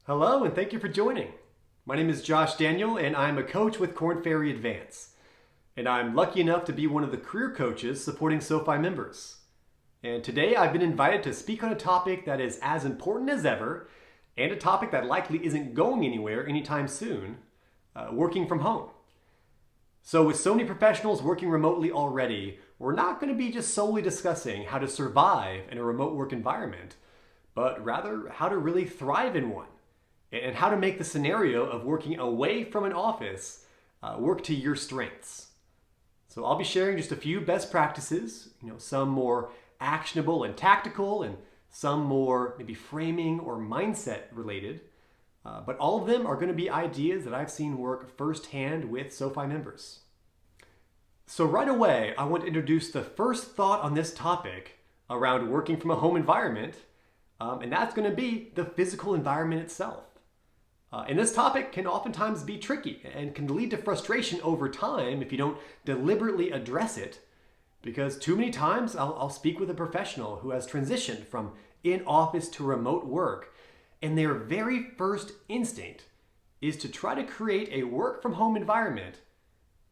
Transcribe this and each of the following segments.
Hello, and thank you for joining. My name is Josh Daniel, and I'm a coach with Korn Ferry Advance. And I'm lucky enough to be one of the career coaches supporting SoFi members. And today I've been invited to speak on a topic that is as important as ever, and a topic that likely isn't going anywhere anytime soon, working from home. So with so many professionals working remotely already, we're not going to be just solely discussing how to survive in a remote work environment, but rather how to really thrive in one, and how to make the scenario of working away from an office work to your strengths. So I'll be sharing just a few best practices, some more actionable and tactical, and some more maybe framing or mindset related. But all of them are going to be ideas that I've seen work firsthand with SoFi members. So right away, I want to introduce the first thought on this topic around working from a home environment, and that's going to be the physical environment itself. And this topic can oftentimes be tricky and can lead to frustration over time if you don't deliberately address it, because too many times I'll speak with a professional who has transitioned from in-office to remote work, and their very first instinct is to try to create a work-from-home environment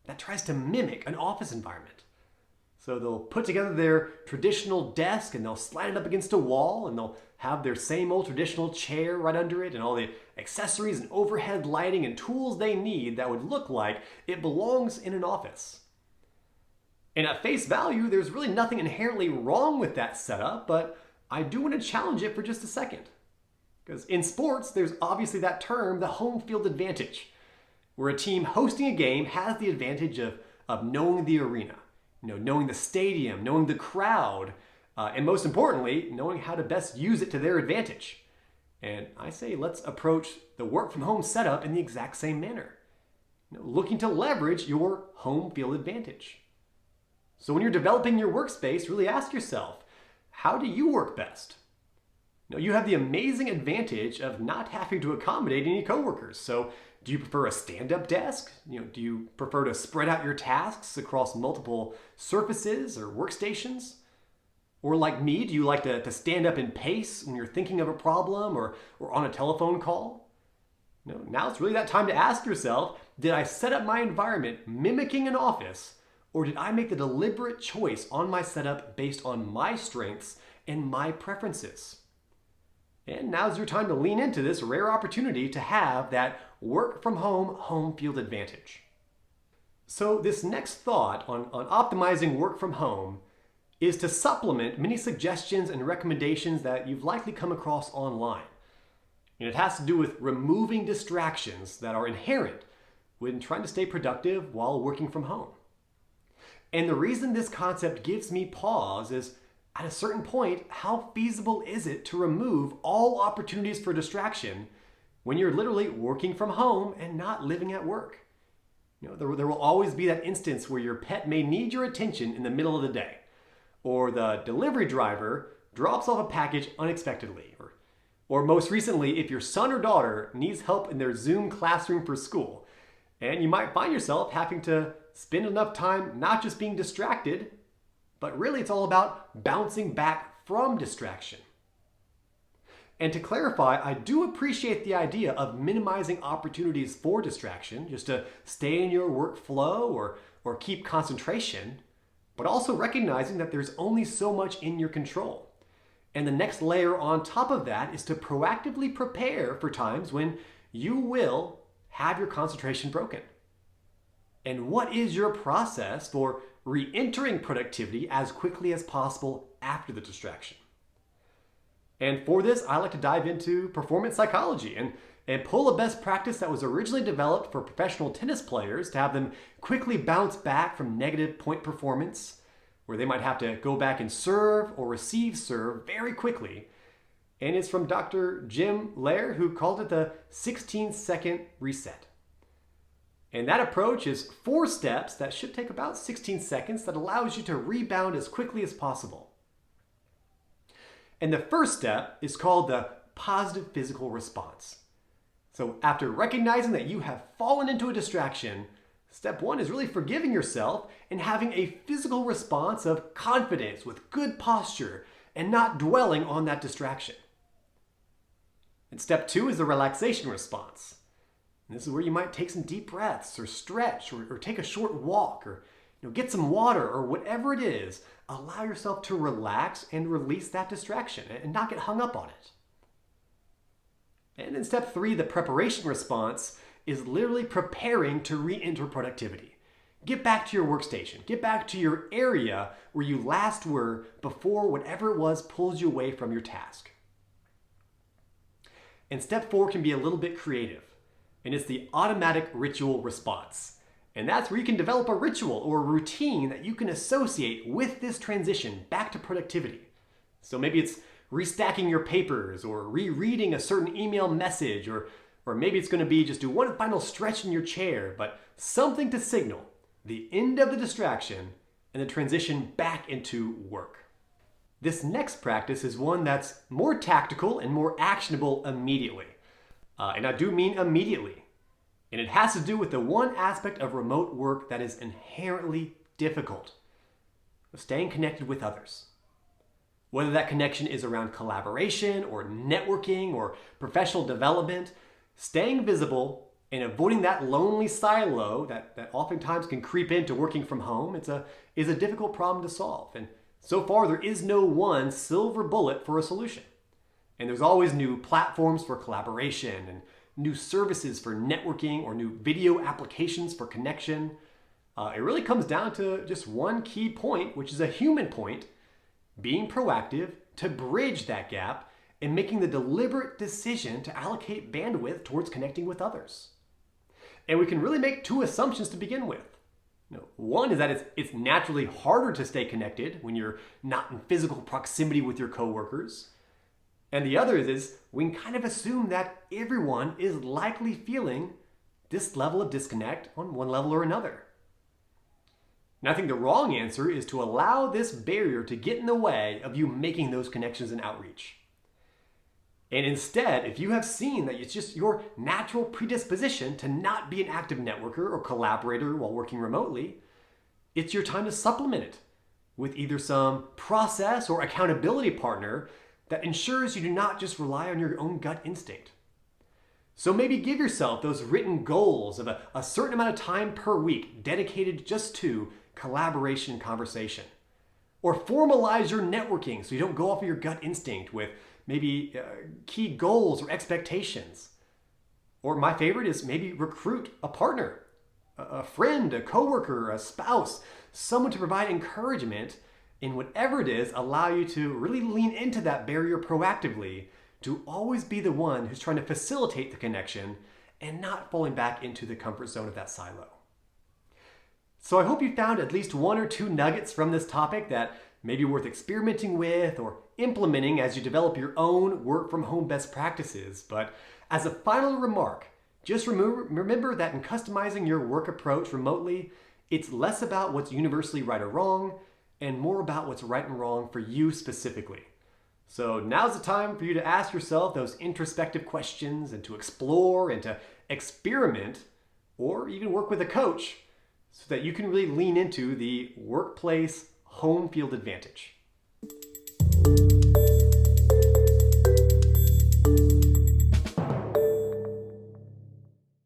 that tries to mimic an office environment. So they'll put together their traditional desk and they'll slide it up against a wall, and they'll have their same old traditional chair right under it and all the accessories and overhead lighting and tools they need that would look like it belongs in an office. And at face value, there's really nothing inherently wrong with that setup, but I do want to challenge it for just a second. Because in sports, there's obviously that term, the home field advantage, where a team hosting a game has the advantage of knowing the arena, knowing the stadium, knowing the crowd, and most importantly, knowing how to best use it to their advantage. And I say let's approach the work from home setup in the exact same manner, looking to leverage your home field advantage. So when you're developing your workspace, really ask yourself, how do you work best? You have the amazing advantage of not having to accommodate any coworkers. So do you prefer a stand-up desk? Do you prefer to spread out your tasks across multiple surfaces or workstations? Or like me, do you like to stand up and pace when you're thinking of a problem or on a telephone call? Now it's really that time to ask yourself, did I set up my environment mimicking an office, or did I make the deliberate choice on my setup based on my strengths and my preferences? And now's your time to lean into this rare opportunity to have that work from home field advantage. So this next thought on optimizing work from home is to supplement many suggestions and recommendations that you've likely come across online. And it has to do with removing distractions that are inherent when trying to stay productive while working from home. And the reason this concept gives me pause is, at a certain point, how feasible is it to remove all opportunities for distraction when you're literally working from home and not living at work? There will always be that instance where your pet may need your attention in the middle of the day, or the delivery driver drops off a package unexpectedly, or most recently, if your son or daughter needs help in their Zoom classroom for school, and you might find yourself having to spend enough time not just being distracted, but really it's all about bouncing back from distraction. And to clarify, I do appreciate the idea of minimizing opportunities for distraction, just to stay in your workflow or keep concentration, but also recognizing that there's only so much in your control. And the next layer on top of that is to proactively prepare for times when you will have your concentration broken. And what is your process for re-entering productivity as quickly as possible after the distraction? And for this, I like to dive into performance psychology and pull a best practice that was originally developed for professional tennis players to have them quickly bounce back from negative point performance, where they might have to go back and serve or receive serve very quickly. And it's from Dr. Jim Lair, who called it the 16-second reset. And that approach is 4 steps that should take about 16 seconds that allows you to rebound as quickly as possible. And the first step is called the positive physical response. So after recognizing that you have fallen into a distraction, step 1 is really forgiving yourself and having a physical response of confidence with good posture and not dwelling on that distraction. And step 2 is the relaxation response. And this is where you might take some deep breaths or stretch or take a short walk or get some water or whatever it is. Allow yourself to relax and release that distraction and not get hung up on it. And in step 3, the preparation response is literally preparing to re-enter productivity. Get back to your workstation. Get back to your area where you last were before whatever it was pulls you away from your task. And step 4 can be a little bit creative, and it's the automatic ritual response. And that's where you can develop a ritual or a routine that you can associate with this transition back to productivity. So maybe it's restacking your papers or rereading a certain email message, or maybe it's going to be just do one final stretch in your chair, but something to signal the end of the distraction and the transition back into work. This next practice is one that's more tactical and more actionable immediately. And I do mean immediately. And it has to do with the one aspect of remote work that is inherently difficult: staying connected with others. Whether that connection is around collaboration or networking or professional development, staying visible and avoiding that lonely silo that oftentimes can creep into working from home is a difficult problem to solve. And so far, there is no one silver bullet for a solution. And there's always new platforms for collaboration and new services for networking or new video applications for connection. It really comes down to just one key point, which is a human point: being proactive to bridge that gap and making the deliberate decision to allocate bandwidth towards connecting with others. And we can really make 2 assumptions to begin with. One is that it's naturally harder to stay connected when you're not in physical proximity with your coworkers. And the other is we can kind of assume that everyone is likely feeling this level of disconnect on one level or another. And I think the wrong answer is to allow this barrier to get in the way of you making those connections and outreach. And instead, if you have seen that it's just your natural predisposition to not be an active networker or collaborator while working remotely, it's your time to supplement it with either some process or accountability partner that ensures you do not just rely on your own gut instinct. So maybe give yourself those written goals of a certain amount of time per week dedicated just to collaboration and conversation. Or formalize your networking so you don't go off of your gut instinct with maybe key goals or expectations. Or my favorite is maybe recruit a partner, a friend, a coworker, a spouse, someone to provide encouragement in whatever it is, allow you to really lean into that barrier proactively, to always be the one who's trying to facilitate the connection and not falling back into the comfort zone of that silo. So I hope you found at least 1 or 2 nuggets from this topic that may be worth experimenting with or implementing as you develop your own work from home best practices. But as a final remark, just remember that in customizing your work approach remotely, it's less about what's universally right or wrong and more about what's right and wrong for you specifically. So now's the time for you to ask yourself those introspective questions and to explore and to experiment or even work with a coach so that you can really lean into the workplace home field advantage.